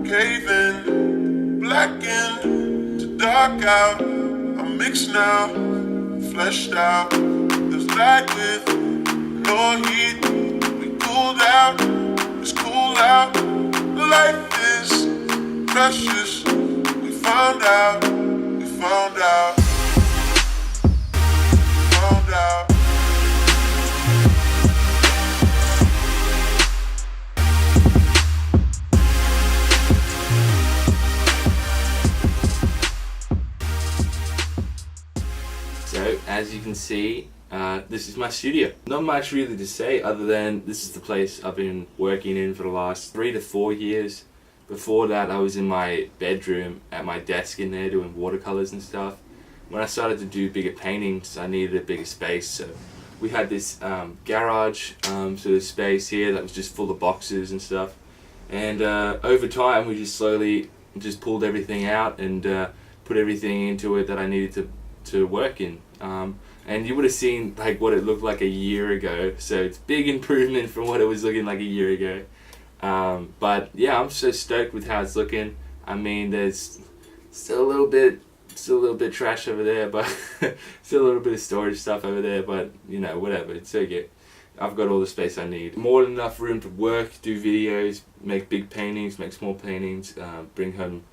caving, blackened to dark out. I'm mixed now, fleshed out. There's light with no heat. We cooled out, it's cool out. Life is precious. We found out, we found out, found out. So, as you can see, this is my studio. Not much really to say other than this is the place I've been working in for the last 3 to 4 years. Before that, I was in my bedroom at my desk in there doing watercolors and stuff. When I started to do bigger paintings, I needed a bigger space, so we had this garage sort of space here that was just full of boxes and stuff. And over time, we just slowly just pulled everything out and put everything into it that I needed to work in. And you would have seen like what it looked like a year ago, so it's big improvement from what it was looking like a year ago. But yeah, I'm so stoked with how it's looking. I mean, there's still a little bit trash over there, but still a little bit of storage stuff over there, but you know, whatever, it's okay. I've got all the space I need. More than enough room to work, do videos, make big paintings, make small paintings, bring home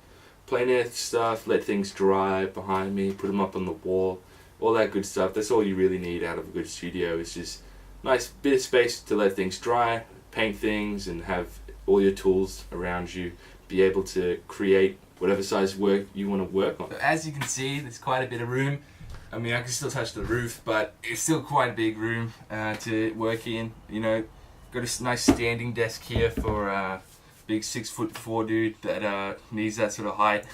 plein air stuff, let things dry behind me, put them up on the wall, all that good stuff. That's all you really need out of a good studio. It's just nice bit of space to let things dry, paint things, and have all your tools around you, be able to create whatever size work you want to work on. So as you can see, there's quite a bit of room. I mean, I can still touch the roof, but it's still quite a big room to work in. You know, got a nice standing desk here for big 6'4" dude that needs that sort of height.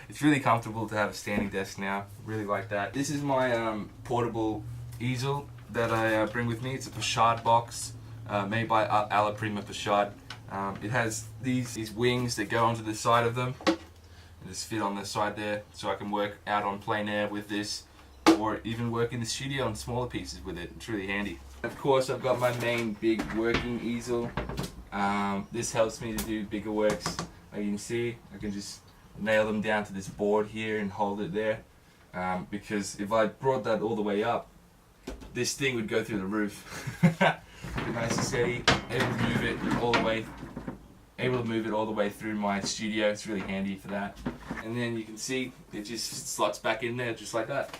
It's really comfortable to have a standing desk now. Really like that. This is my portable easel that I bring with me. It's a Pashad box made by Alla Prima Pashad. It has these wings that go onto the side of them. And just fit on the side there, so I can work out on plein air with this, or even work in the studio on smaller pieces with it. It's really handy. Of course, I've got my main big working easel. This helps me to do bigger works. Like you can see, I can just nail them down to this board here and hold it there. Because if I brought that all the way up, this thing would go through the roof. Nice and steady, able to move it all the way through my studio. It's really handy for that. And then you can see it just slots back in there just like that.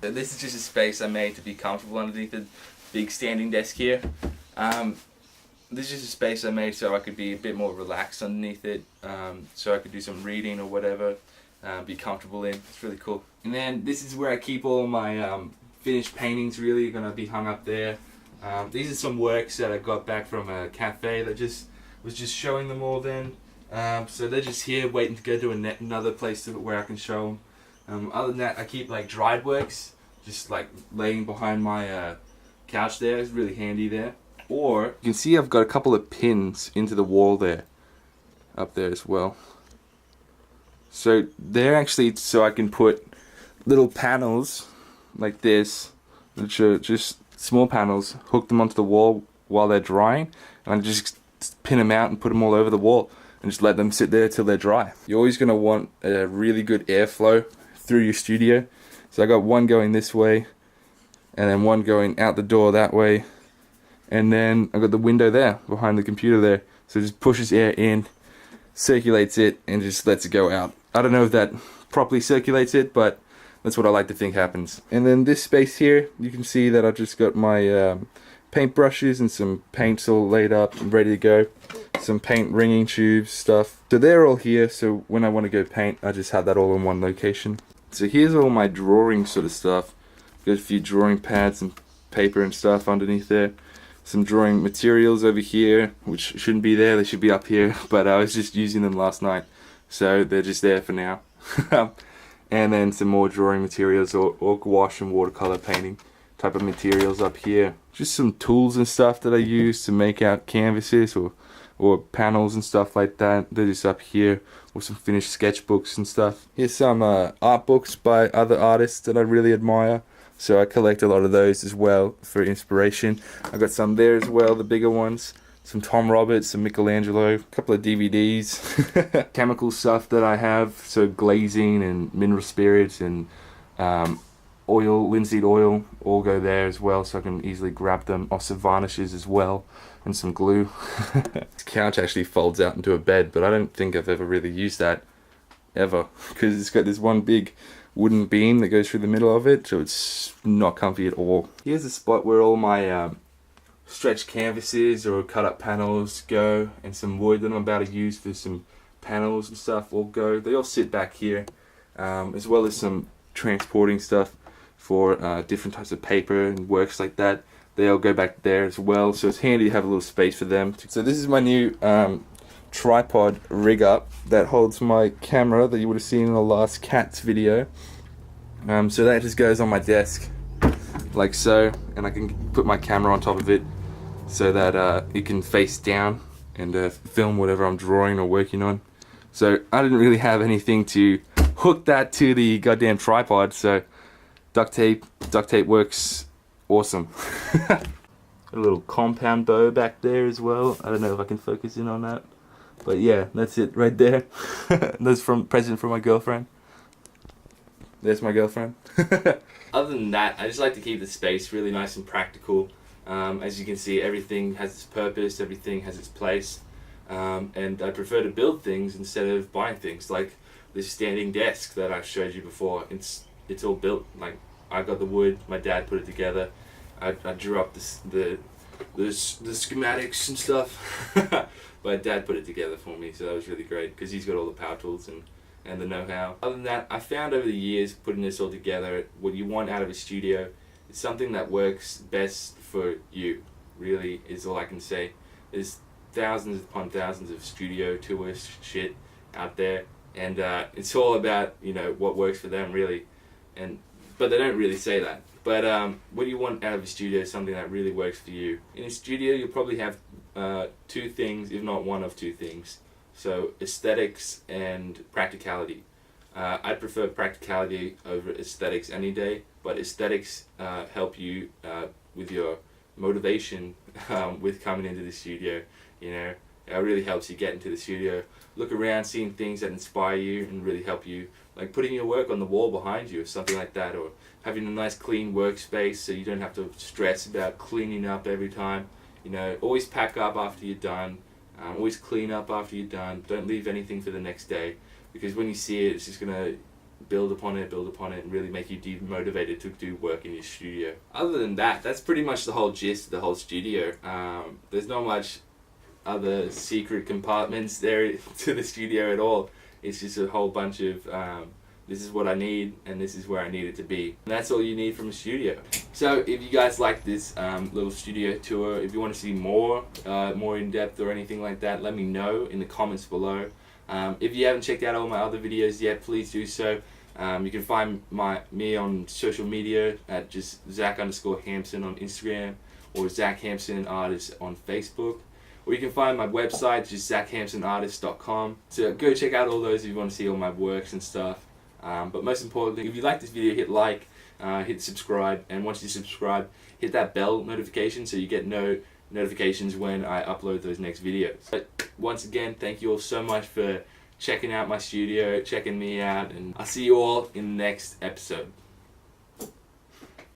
So this is just a space I made to be comfortable underneath the big standing desk here. This is a space I made so I could be a bit more relaxed underneath it, so I could do some reading or whatever, be comfortable in. It's really cool. And then this is where I keep all my finished paintings. Really gonna be hung up there. These are some works that I got back from a cafe that was just showing them all then. So they're just here waiting to go to another place where I can show them. Other than that, I keep like dried works just like laying behind my couch there. It's really handy there. Or you can see I've got a couple of pins into the wall there, up there as well. So they're actually so I can put little panels like this, which are just small panels, hook them onto the wall while they're drying, and I just pin them out and put them all over the wall and just let them sit there till they're dry. You're always going to want a really good airflow through your studio. So I got one going this way, and then one going out the door that way, and then I got the window there behind the computer there. So it just pushes air in, circulates it, and just lets it go out. I don't know if that properly circulates it, but that's what I like to think happens. And then this space here, you can see that I've just got my paint brushes and some paints all laid up and ready to go. Some paint ringing tubes, stuff. So they're all here, so when I want to go paint, I just have that all in one location. So here's all my drawing sort of stuff. Got a few drawing pads and paper and stuff underneath there. Some drawing materials over here, which shouldn't be there, they should be up here, but I was just using them last night, so they're just there for now. And then some more drawing materials, or gouache and watercolor painting type of materials up here. Just some tools and stuff that I use to make out canvases or panels and stuff like that. They're just up here, or some finished sketchbooks and stuff. Here's some art books by other artists that I really admire. So I collect a lot of those as well for inspiration. I got some there as well, the bigger ones. some Tom Roberts, some Michelangelo, a couple of DVDs, chemical stuff that I have, so glazing and mineral spirits and oil, linseed oil, all go there as well, so I can easily grab them. Also varnishes as well, and some glue. This couch actually folds out into a bed, but I don't think I've ever really used that ever, because it's got this one big wooden beam that goes through the middle of it, so it's not comfy at all. Here's the spot where all my stretched canvases or cut up panels go, and some wood that I'm about to use for some panels and stuff all go. They all sit back here, as well as some transporting stuff for different types of paper and works like that. They all go back there as well, so it's handy to have a little space for them. So this is my new tripod rig up that holds my camera that you would have seen in the last cats video. So that just goes on my desk like so, and I can put my camera on top of it so that it can face down and film whatever I'm drawing or working on. So I didn't really have anything to hook that to the goddamn tripod, so duct tape works awesome. A little compound bow back there as well. I don't know if I can focus in on that, but yeah, that's it right there. That's from present from my girlfriend. There's my girlfriend. Other than that, I just like to keep the space really nice and practical. As you can see, everything has its purpose, everything has its place, and I prefer to build things instead of buying things. Like this standing desk that I showed you before, it's all built. Like, I got the wood, my dad put it together. I drew up the schematics and stuff, but Dad put it together for me, so that was really great because he's got all the power tools and the know-how. Other than that, I found over the years putting this all together, what you want out of a studio is something that works best for you, really, is all I can say. There's thousands upon thousands of studio tours shit out there, and it's all about, you know, what works for them, really. But they don't really say that. But what you want out of a studio is something that really works for you. In a studio, you'll probably have two things, if not one of two things. So aesthetics and practicality. I prefer practicality over aesthetics any day, but aesthetics help you with your motivation with coming into the studio. You know, it really helps you get into the studio, look around, seeing things that inspire you and really help you, like putting your work on the wall behind you or something like that, or having a nice clean workspace so you don't have to stress about cleaning up every time. You know, always pack up after you're done, always clean up after you're done. Don't leave anything for the next day, because when you see it, it's just going to build upon it, and really make you demotivated to do work in your studio. Other than that, that's pretty much the whole gist of the whole studio. There's not much other secret compartments there to the studio at all. It's just a whole bunch of this is what I need and this is where I need it to be. And that's all you need from a studio. So if you guys like this little studio tour, if you want to see more in depth or anything like that, let me know in the comments below. If you haven't checked out all my other videos yet, please do so. You can find me on social media at just Zach_Hampson on Instagram, or Zach Hampson Artist on Facebook. Or you can find my website, just ZachHampsonArtist.com. So go check out all those if you want to see all my works and stuff. But most importantly, if you like this video, hit like, hit subscribe, and once you subscribe, hit that bell notification so you get notifications when I upload those next videos. But once again, thank you all so much for checking out my studio, checking me out, and I'll see you all in the next episode.